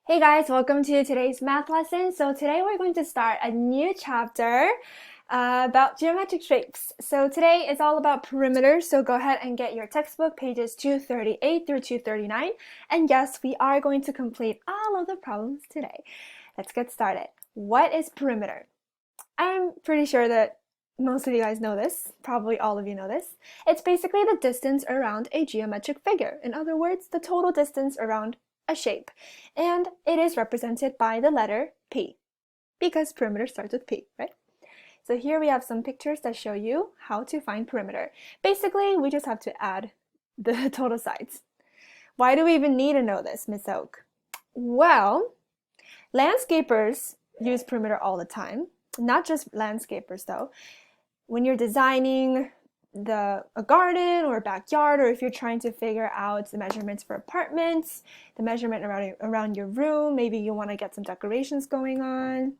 Hey guys, welcome to today's math lesson. So today we're going to start a new chapter about geometric shapes. So today is all about perimeters. So go ahead and get your textbook pages 238 through 239. And yes, we are going to complete all of the problems today. Let's get started. What is perimeter? I'm pretty sure that most of you guys know this. Probably all of you know this. It's basically the distance around a geometric figure. In other words, the total distance around a shape, and it is represented by the letter P because perimeter starts with P, right? So here we have some pictures that show you how to find perimeter. Basically, we just have to add the total sides. Why do we even need to know this, Miss Oak? Well, landscapers use perimeter all the time. Not just landscapers though. When you're designing a garden or a backyard, or if you're trying to figure out the measurements for apartments, the measurement around your room, maybe you want to get some decorations going on.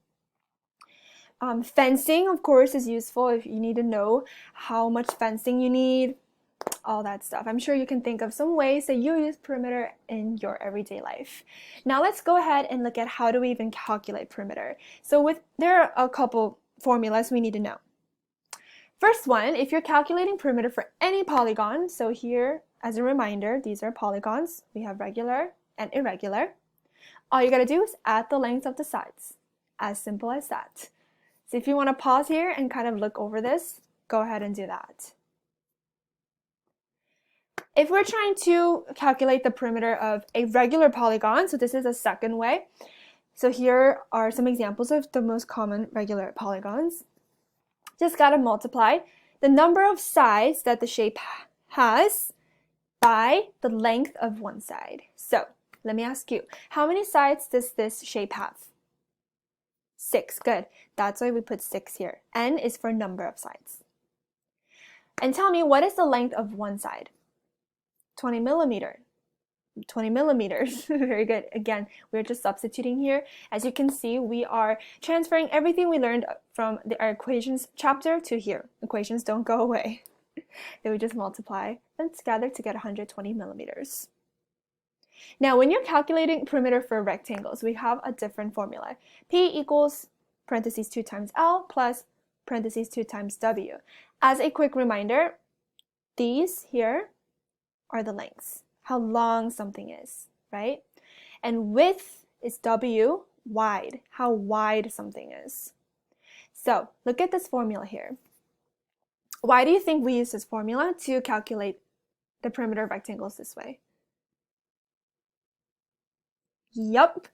Fencing, of course, is useful if you need to know how much fencing you need, all that stuff. I'm sure you can think of some ways that you use perimeter in your everyday life. Now let's go ahead and look at how do we even calculate perimeter. So there are a couple formulas we need to know. First one, if you're calculating perimeter for any polygon, so here, as a reminder, these are polygons. We have regular and irregular. All you gotta do is add the length of the sides. As simple as that. So if you want to pause here and kind of look over this, go ahead and do that. If we're trying to calculate the perimeter of a regular polygon, so this is a second way. So here are some examples of the most common regular polygons. Just gotta multiply the number of sides that the shape has by the length of one side. So let me ask you, how many sides does this shape have? 6, good. That's why we put 6 here. N is for number of sides. And tell me, what is the length of one side? 20 millimeters. Very good. Again, we're just substituting here. As you can see, we are transferring everything we learned from our equations chapter to here. Equations don't go away. Then we just multiply them together to get 120 millimeters. Now, when you're calculating perimeter for rectangles, we have a different formula. P equals parentheses 2 times L plus parentheses 2 times W. As a quick reminder, these here are the lengths, how long something is, right? And width is W, wide, how wide something is. So look at this formula here. Why do you think we use this formula to calculate the perimeter of rectangles this way? Yup,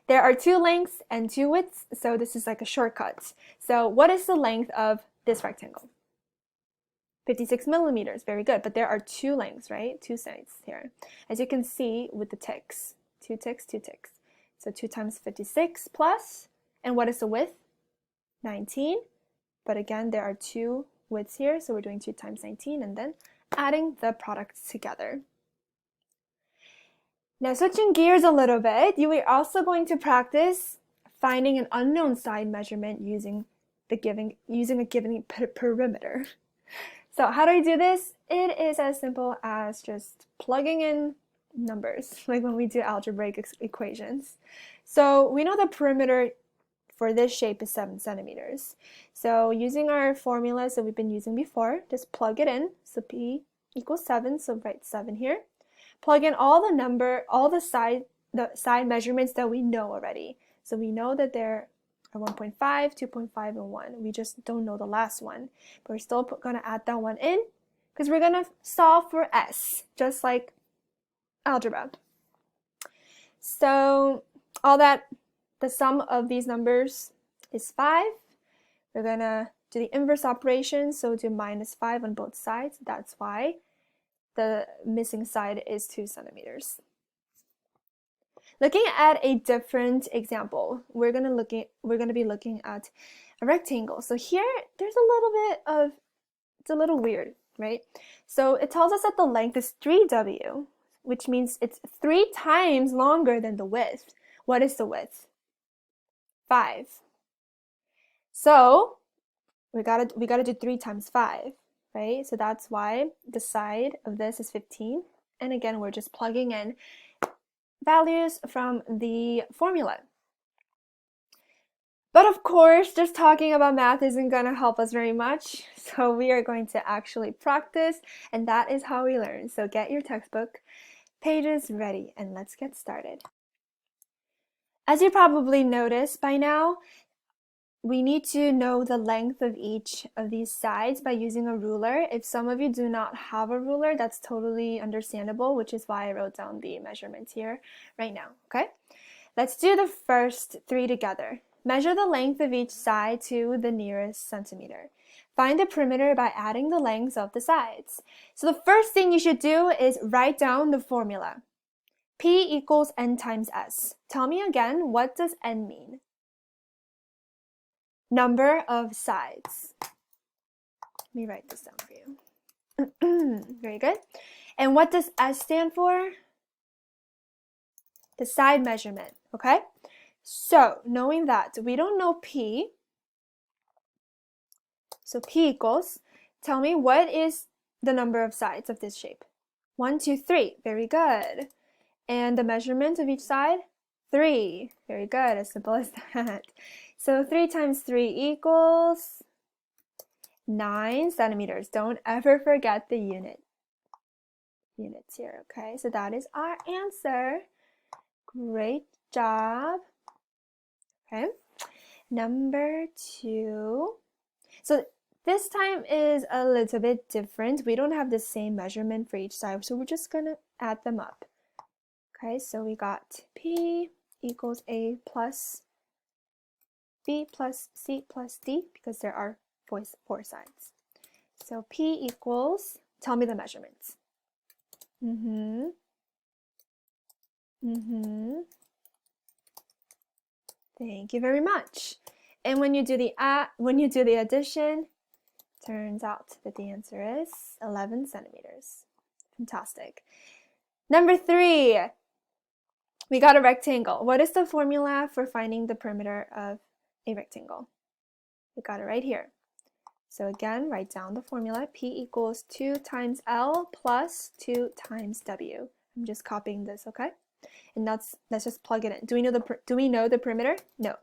there are 2 lengths and 2 widths, so this is like a shortcut. So what is the length of this rectangle? 56 millimeters, very good, but there are 2 lengths, right? 2 sides here. As you can see with the ticks, 2 ticks, 2 ticks. So 2 times 56 plus, and what is the width? 19, but again, there are 2 widths here, so we're doing 2 times 19 and then adding the products together. Now switching gears a little bit, you are also going to practice finding an unknown side measurement using a given perimeter. So how do we do this? It is as simple as just plugging in numbers, like when we do algebraic equations. So we know the perimeter for this shape is 7 centimeters. So using our formulas that we've been using before, just plug it in. So P equals 7, so write 7 here. Plug in all the side measurements that we know already. So we know that there are 1.5, 2.5, and 1. We just don't know the last one. But we're still going to add that one in because we're going to solve for S, just like algebra. So the sum of these numbers is 5. We're going to do the inverse operation, so do minus 5 on both sides. That's why the missing side is 2 centimeters. Looking at a different example, we're going to be looking at a rectangle. So here, there's it's a little weird, right? So it tells us that the length is 3W, which means it's 3 times longer than the width. What is the width? 5. So we gotta do 3 times 5, right? So that's why the side of this is 15. And again, we're just plugging in values from the formula. But of course, just talking about math isn't going to help us very much. So we are going to actually practice, and that is how we learn. So get your textbook pages ready, and let's get started. As you probably noticed by now, we need to know the length of each of these sides by using a ruler. If some of you do not have a ruler, that's totally understandable, which is why I wrote down the measurements here right now, okay? Let's do the first three together. Measure the length of each side to the nearest centimeter. Find the perimeter by adding the lengths of the sides. So the first thing you should do is write down the formula. P equals N times S. Tell me again, what does N mean? Number of sides. Let me write this down for you. Very good. And what does S stand for? The side measurement, okay? So, knowing that, we don't know P. So P equals, tell me what is the number of sides of this shape? 1, 2, 3. Very good. And the measurement of each side? 3. Very good. As simple as that. So 3 times 3 equals 9 centimeters. Don't ever forget the units here, okay? So that is our answer. Great job. Okay. Number 2. So this time is a little bit different. We don't have the same measurement for each side, so we're just gonna add them up. Okay, so we got P equals A plus B plus C plus D, because there are four sides. So P equals, tell me the measurements. Thank you very much. And when you do the addition, turns out that the answer is 11 centimeters. Fantastic. Number 3, we got a rectangle. What is the formula for finding the perimeter of a rectangle? We got it right here. So again, write down the formula. P equals 2 times L plus 2 times W. I'm just copying this, okay? And let's just plug it in. Do we know the perimeter? No.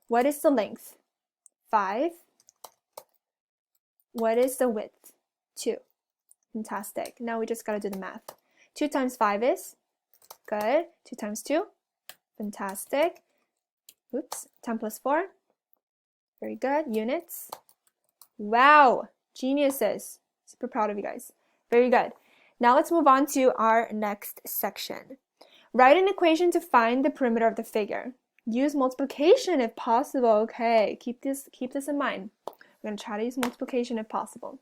What is the length? 5. What is the width? 2. Fantastic. Now we just got to do the math. 2 times 5 is? Good. 2 times 2? Fantastic. Oops. 10 plus 4? Very good. Units? Wow. Geniuses. Super proud of you guys. Very good. Now let's move on to our next section. Write an equation to find the perimeter of the figure. Use multiplication if possible. Okay, keep this in mind. We're going to try to use multiplication if possible.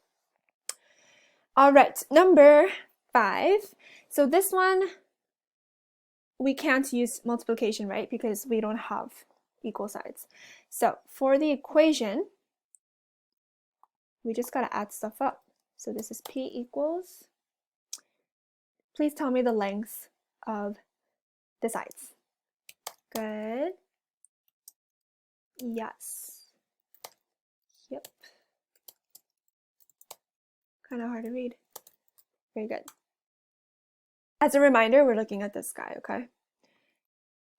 All right, number 5. So this one, we can't use multiplication, right? Because we don't have equal sides. So for the equation, we just got to add stuff up. So this is P equals, please tell me the lengths of the sides. Good. Yes. Yep. Kind of hard to read. Very good. As a reminder, we're looking at this guy, okay?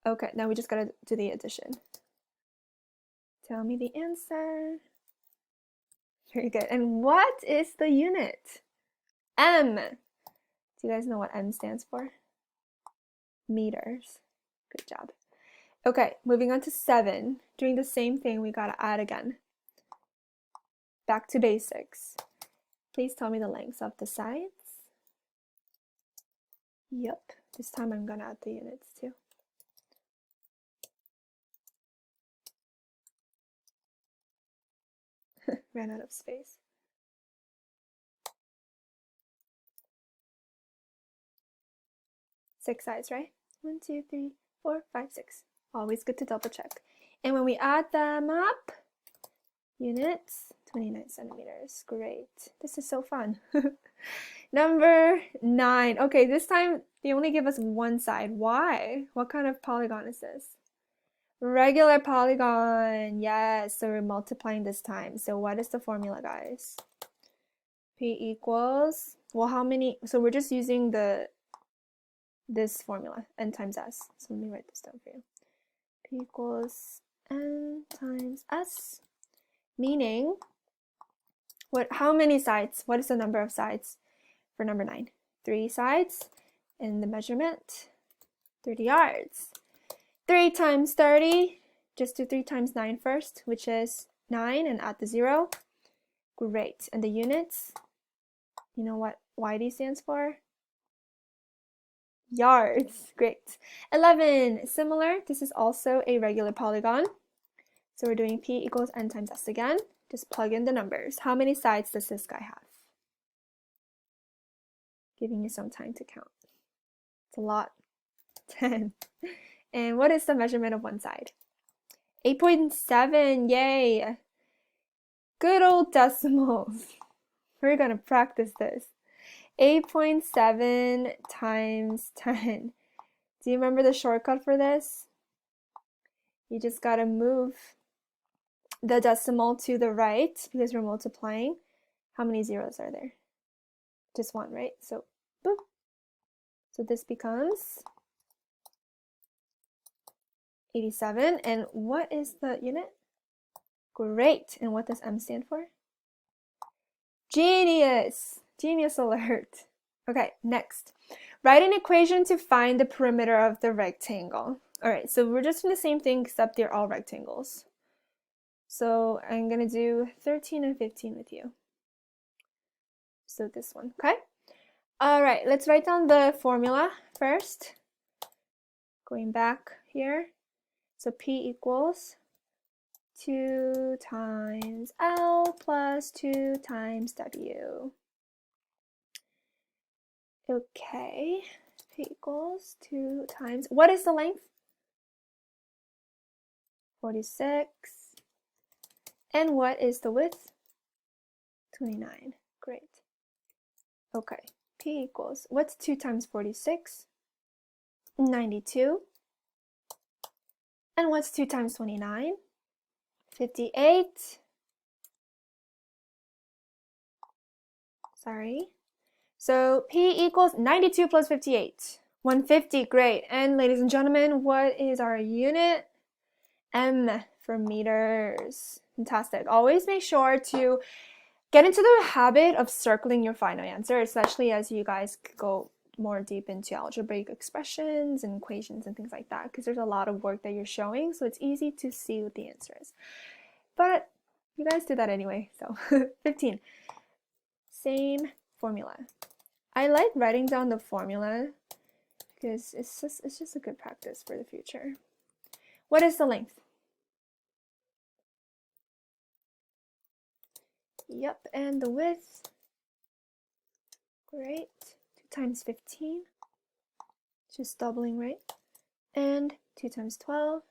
Okay, now we just gotta do the addition. Tell me the answer. Very good. And what is the unit? M. Do you guys know what M stands for? Meters. Good job. Okay, moving on to 7. Doing the same thing, we gotta add again. Back to basics. Please tell me the lengths of the sides. Yep, this time I'm gonna add the units too. Ran out of space. Six sides, right? 1, 2, 3, 4, 5, 6. Always good to double check. And when we add them up, units, 29 centimeters. Great. This is so fun. Number 9. Okay, this time they only give us one side. Why? What kind of polygon is this? Regular polygon. Yes, so we're multiplying this time. So what is the formula, guys? P equals, well, how many? So we're just using the this formula, n times s. So let me write this down for you. P equals n times s, meaning how many sides? What is the number of sides for number 9? 3 sides, and the measurement 30 yards. 3 times 30, just do 3 times 9 first, which is 9, and add the 0. Great. And the units, you know what YD stands for? Yards. Great. 11, similar. This is also a regular polygon. So we're doing P equals n times s again. Just plug in the numbers. How many sides does this guy have? Giving you some time to count. It's a lot. 10. And what is the measurement of one side? 8.7. Yay. Good old decimals. We're going to practice this. 8.7 times 10. Do you remember the shortcut for this? You just got to move the decimal to the right because we're multiplying. How many zeros are there? Just one, right? So, boop. So this becomes 87. And what is the unit? Great. And what does M stand for? Genius. Genius alert. Okay, next. Write an equation to find the perimeter of the rectangle. All right, so we're just doing the same thing except they're all rectangles. So I'm going to do 13 and 15 with you. So this one, okay? All right, let's write down the formula first. Going back here. So P equals 2 times L plus 2 times W. Okay, P equals 2 times, what is the length? 46. And what is the width? 29. Great. Okay, P equals, what's 2 times 46? 92. And what's 2 times 29? 58. Sorry. So P equals 92 plus 58. 150, great. And ladies and gentlemen, what is our unit? M for meters. Fantastic. Always make sure to get into the habit of circling your final answer, especially as you guys go more deep into algebraic expressions and equations and things like that, because there's a lot of work that you're showing, so it's easy to see what the answer is. But you guys do that anyway, so 15. Same formula. I like writing down the formula because it's just a good practice for the future. What is the length? Yep, and the width. Great. 2 times 15. Just doubling, right? And 2 times 12.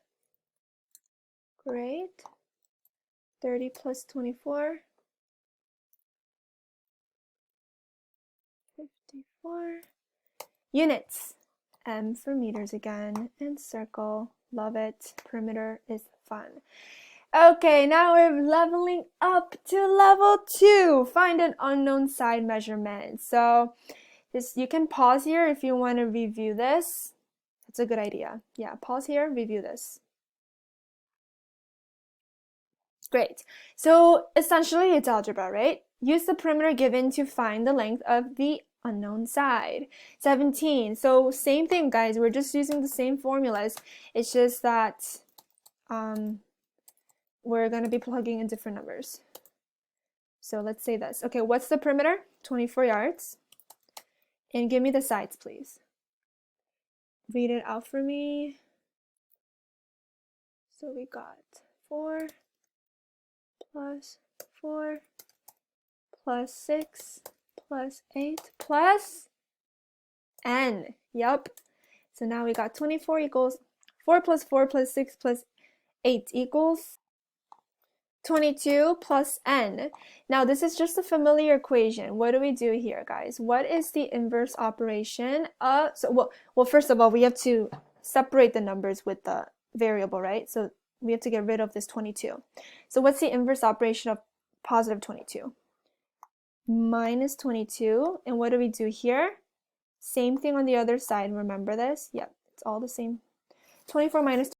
Great. 30 plus 24. 54. Units. M for meters again. And circle. Love it. Perimeter is fun. Okay, now we're leveling up to level 2. Find an unknown side measurement. So you can pause here if you want to review this. That's a good idea. Yeah, pause here, review this. Great. So essentially it's algebra, right? Use the perimeter given to find the length of the unknown side. 17. So same thing, guys. We're just using the same formulas. It's just that we're going to be plugging in different numbers. So let's say this. Okay, what's the perimeter? 24 yards. And give me the sides, please. Read it out for me. So we got 4 plus 4 plus 6 plus 8 plus n. Yep. So now we got 24 equals 4 plus 4 plus 6 plus 8 equals 22 plus n. Now this is just a familiar equation. What do we do here, guys? What is the inverse operation of, well, first of all, we have to separate the numbers with the variable, right? So we have to get rid of this 22. So what's the inverse operation of positive 22? Minus 22. And what do we do here? Same thing on the other side. Remember this? Yep, it's all the same. 24 minus